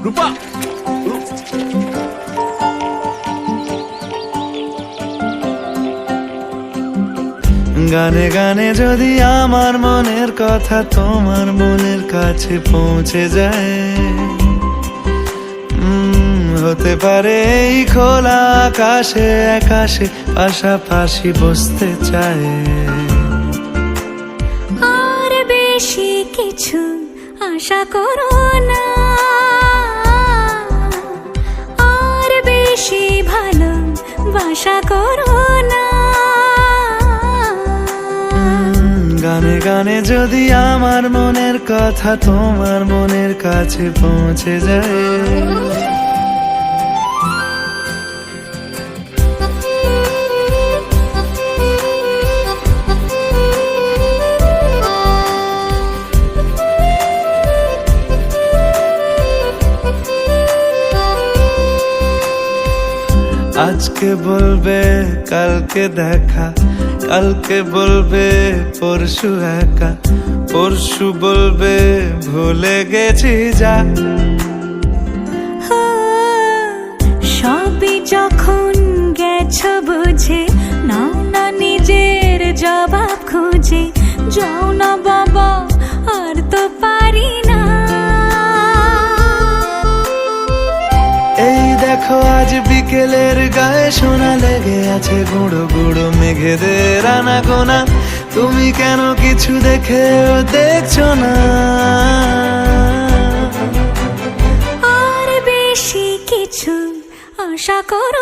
রূপা, গানে গানে যদি আমার মনের কথা তোমার মনের কাছে পৌঁছে যায়, হতে পারে এই খোলা আকাশে আকাশে পাশাপাশি বসতে চায়। আর বেশি কিছু আশা করো না, আর বেশি ভালোবাসা করো না। গানে গানে যদি আমার মনের কথা তোমার মনের কাছে পৌঁছে যায়, আজকে বলবে কালকে দেখা, কালকে বলবে পরশু একা, পরশু বলবে ভুলে গেছি যা। সবই যখন গেছো বুঝে, নাও না নিজের জবাব খুঁজে, যাও না বাবা আর তো পারি না। এই দেখো আজ বিকেলের গায়ে সোনা লেগে আছে গুঁড়ো গুঁড়ো মেঘেদের আনাগোনা, তুমি কেন কিছু দেখেও দেখছো না? আর বেশি কিছু আশা করো